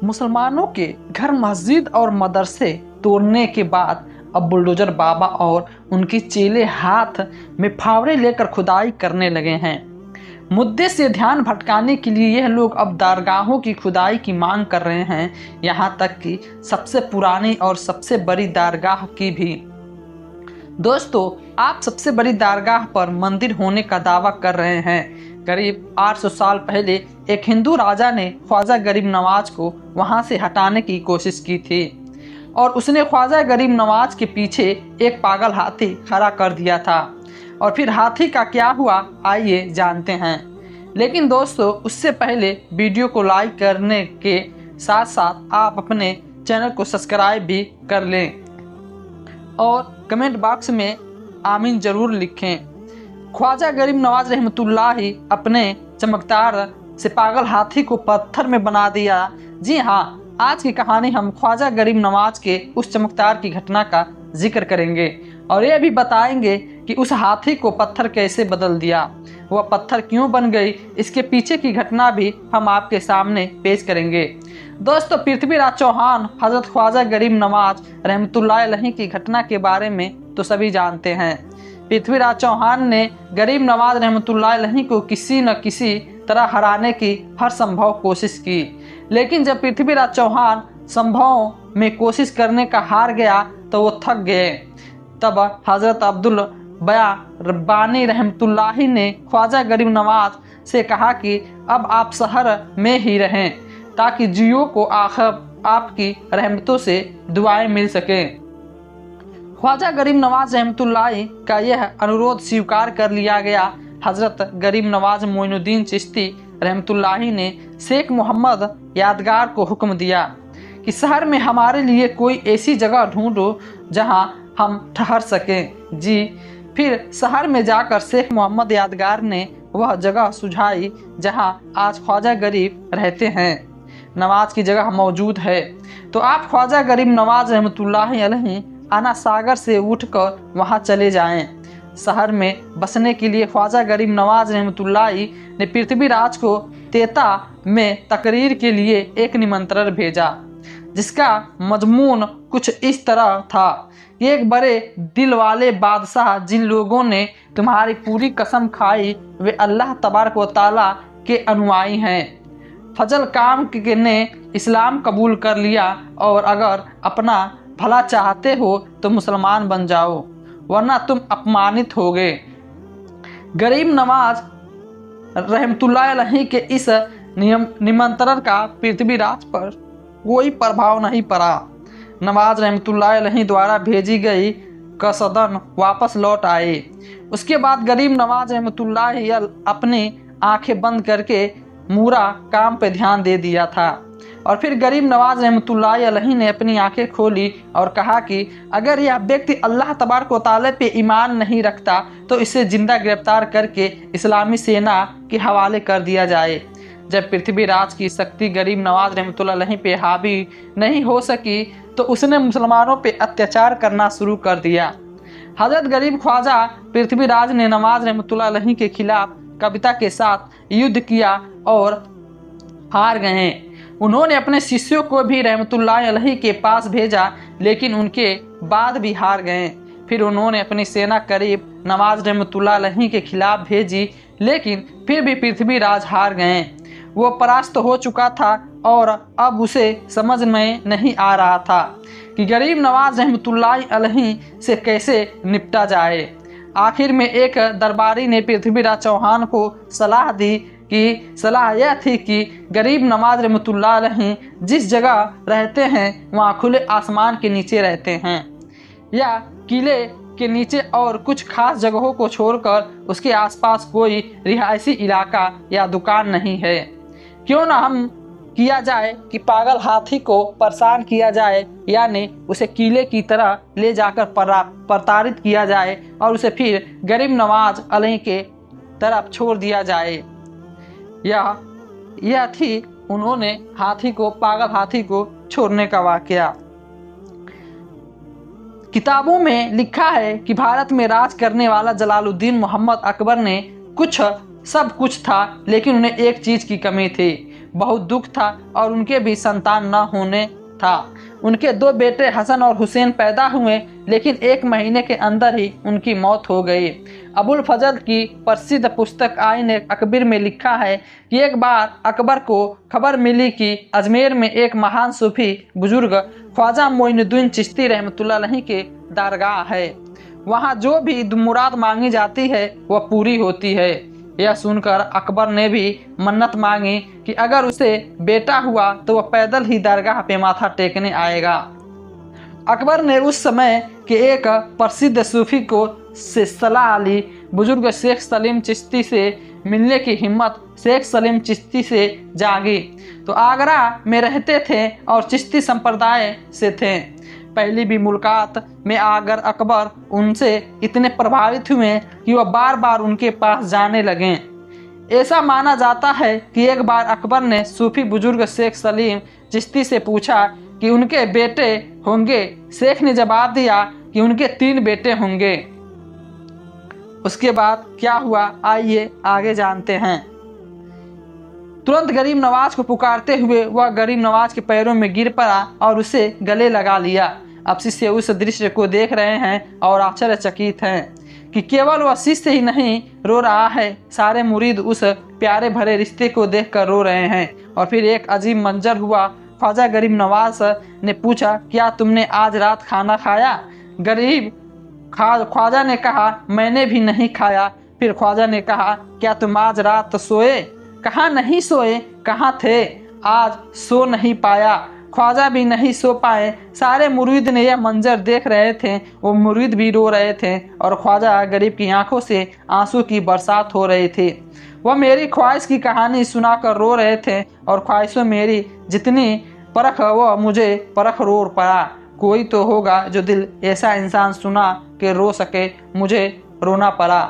मुसलमानों के घर, मस्जिद और मदरसे तोड़ने के बाद अब बुलडोजर बाबा और उनके चेले हाथ में फावड़े लेकर खुदाई करने लगे हैं। मुद्दे से ध्यान भटकाने के लिए यह लोग अब दरगाहों की खुदाई की मांग कर रहे हैं, यहाँ तक कि सबसे पुरानी और सबसे बड़ी दरगाह की भी। दोस्तों, आप सबसे बड़ी दरगाह पर मंदिर होने का दावा कर रहे हैं। करीब 800 साल पहले एक हिंदू राजा ने ख्वाजा गरीब नवाज को वहां से हटाने की कोशिश की थी और उसने ख्वाजा गरीब नवाज के पीछे एक पागल हाथी खड़ा कर दिया था। और फिर हाथी का क्या हुआ, आइए जानते हैं। लेकिन दोस्तों, उससे पहले वीडियो को लाइक करने के साथ साथ आप अपने चैनल को सब्सक्राइब भी कर लें और कमेंट बॉक्स में आमीन ज़रूर लिखें। ख्वाजा गरीब नवाज रहमतुल्लाही अपने चमकदार से पागल हाथी को पत्थर में बना दिया। जी हाँ, आज की कहानी हम ख्वाजा गरीब नवाज के उस चमत्कार की घटना का जिक्र करेंगे और ये भी बताएंगे कि उस हाथी को पत्थर कैसे बदल दिया, वह पत्थर क्यों बन गई, इसके पीछे की घटना भी हम आपके सामने पेश करेंगे। दोस्तों, पृथ्वीराज चौहान हजरत ख्वाजा गरीब नवाज रहमतुल्लाह अलैहि की घटना के बारे में तो सभी जानते हैं। पृथ्वीराज चौहान ने गरीब नवाज रहमतुल्लाह अलैहि को किसी न किसी तरह हराने की हर संभव कोशिश की, लेकिन जब पृथ्वीराज चौहान संभव में कोशिश करने का हार गया तो वो थक गए। तब हजरत अब्दुल बया रब्बानी रहमतुल्लाही ने ख्वाजा गरीब नवाज से कहा कि अब आप शहर में ही रहें ताकि जियो को आखिर आपकी रहमतों से दुआएं मिल सकें। ख्वाजा गरीब नवाज रहमतुल्लाही का यह अनुरोध स्वीकार कर लिया गया। हजरत गरीब नवाज मोइनुद्दीन चिश्ती रहमतुल्लाही ने शेख मोहम्मद यादगार को हुक्म दिया कि शहर में हमारे लिए कोई ऐसी जगह ढूंढो जहां हम ठहर सकें। जी, फिर शहर में जाकर शेख मोहम्मद यादगार ने वह जगह सुझाई जहां आज ख्वाजा गरीब रहते हैं। नवाज की जगह मौजूद है तो आप ख्वाजा गरीब नवाज रहमतुल्लाही अलैहि आना सागर से उठकर वहां चले जाएं। शहर में बसने के लिए ख्वाजा गरीब नवाज रहमतुल्लाही ने पृथ्वीराज को तेता में तकरीर के लिए एक निमंत्रण भेजा, जिसका मजमून कुछ इस तरह था कि एक बड़े दिल वाले बादशाह, जिन लोगों ने तुम्हारी पूरी कसम खाई वे अल्लाह तबारक व तआला के अनुयायी हैं। फजल काम ने इस्लाम कबूल कर लिया और अगर अपना भला चाहते हो तो मुसलमान बन जाओ, वरना तुम अपमानित होगे। गरीब नवाज रहमतुल्लाह अलैहि के इस निमंत्रण का पृथ्वीराज पर कोई प्रभाव नहीं पड़ा। नवाज रहमतुल्लाह अलैहि द्वारा भेजी गई कसदन वापस लौट आए। उसके बाद गरीब नवाज रहमतुल्लाह अपनी आंखें बंद करके मूरा काम पे ध्यान दे दिया था और फिर गरीब नवाज रहमतुल्लाह अलैहि ने अपनी आंखें खोली और कहा कि अगर यह व्यक्ति अल्लाह तबारक व तआला पे ईमान नहीं रखता तो इसे जिंदा गिरफ्तार करके इस्लामी सेना के हवाले कर दिया जाए। जब पृथ्वीराज की शक्ति गरीब नवाज रहमतुल्लाह अलैहि पे हावी नहीं हो सकी तो उसने मुसलमानों पे अत्याचार करना शुरू कर दिया। हजरत गरीब ख्वाजा पृथ्वीराज ने नवाज रहमतुल्लाह अलैहि के खिलाफ कविता के साथ युद्ध किया और हार गए। उन्होंने अपने शिष्यों को भी रहमतुल्लाह अलैहि के पास भेजा, लेकिन उनके बाद भी हार गए। फिर उन्होंने अपनी सेना करीब नवाज रहमतुल्लाह अलैहि के खिलाफ भेजी, लेकिन फिर भी पृथ्वीराज हार गए। वो परास्त हो चुका था और अब उसे समझ में नहीं आ रहा था कि गरीब नवाज रहमतुल्लाह अलैहि से कैसे निपटा जाए। आखिर में एक दरबारी ने पृथ्वीराज चौहान को सलाह दी कि सलाह यह थी कि गरीब नवाज रहमतुल्लाह अलैहि जिस जगह रहते हैं वहाँ खुले आसमान के नीचे रहते हैं या किले के नीचे और कुछ खास जगहों को छोड़कर उसके आसपास कोई रिहायशी इलाका या दुकान नहीं है। क्यों ना हम किया जाए कि पागल हाथी को परेशान किया जाए, यानी उसे किले की तरह ले जाकर प्रताड़ित किया जाए और उसे फिर गरीब नवाज अलैहि के तरफ छोड़ दिया जाए। यह थी उन्होंने पागल हाथी को छोड़ने का वाकया। किताबों में लिखा है कि भारत में राज करने वाला जलालुद्दीन मोहम्मद अकबर ने सब कुछ था, लेकिन उन्हें एक चीज की कमी थी। बहुत दुख था और उनके भी संतान न होने था। उनके 2 बेटे हसन और हुसैन पैदा हुए, लेकिन 1 महीने के अंदर ही उनकी मौत हो गई। अबुल फजल की प्रसिद्ध पुस्तक आईन अकबर में लिखा है कि एक बार अकबर को खबर मिली कि अजमेर में एक महान सूफी बुजुर्ग ख्वाजा मोइनुद्दीन चिश्ती रहमतुल्लाह अलैहि के दरगाह है। वहाँ जो भी मुराद मांगी जाती है वह पूरी होती है। यह सुनकर अकबर ने भी मन्नत मांगी कि अगर उसे बेटा हुआ तो वह पैदल ही दरगाह पे माथा टेकने आएगा। अकबर ने उस समय के एक प्रसिद्ध सूफी को सलाह ली। बुजुर्ग शेख सलीम चिश्ती से मिलने की हिम्मत शेख सलीम चिश्ती से जागी। तो आगरा में रहते थे और चिश्ती संप्रदाय से थे। पहली भी मुलाकात में आकर अकबर उनसे इतने प्रभावित हुए कि वह बार बार उनके पास जाने लगे। ऐसा माना जाता है कि एक बार अकबर ने सूफी बुजुर्ग शेख सलीम चिश्ती से पूछा कि उनके बेटे होंगे। शेख ने जवाब दिया कि उनके 3 बेटे होंगे। उसके बाद क्या हुआ, आइए आगे जानते हैं। तुरंत गरीब नवाज को पुकारते हुए वह गरीब नवाज के पैरों में गिर पड़ा और उसे गले लगा लिया। अब शिष्य उस दृश्य को देख रहे हैं और आश्चर्यचकित हैं कि केवल वह शिष्य ही नहीं रो रहा है, सारे मुरीद उस प्यारे भरे रिश्ते को देखकर रो रहे हैं। और फिर एक अजीब मंजर हुआ। ख्वाजा गरीब नवाज ने पूछा, क्या तुमने आज रात खाना खाया? गरीब ख्वाजा ने कहा, मैंने भी नहीं खाया। फिर ख्वाजा ने कहा, क्या तुम आज रात सोए? कहाँ नहीं सोए, कहाँ थे? आज सो नहीं पाया। ख्वाजा भी नहीं सो पाए। सारे मुरीद ने यह मंजर देख रहे थे। वो मुरीद भी रो रहे थे और ख्वाजा गरीब की आंखों से आंसू की बरसात हो रही थी। वह मेरी ख्वाहिश की कहानी सुनाकर रो रहे थे और ख्वाहिशों मेरी जितनी परख वह मुझे परख रो पड़ा। कोई तो होगा जो दिल ऐसा इंसान सुना के रो सके, मुझे रोना पड़ा।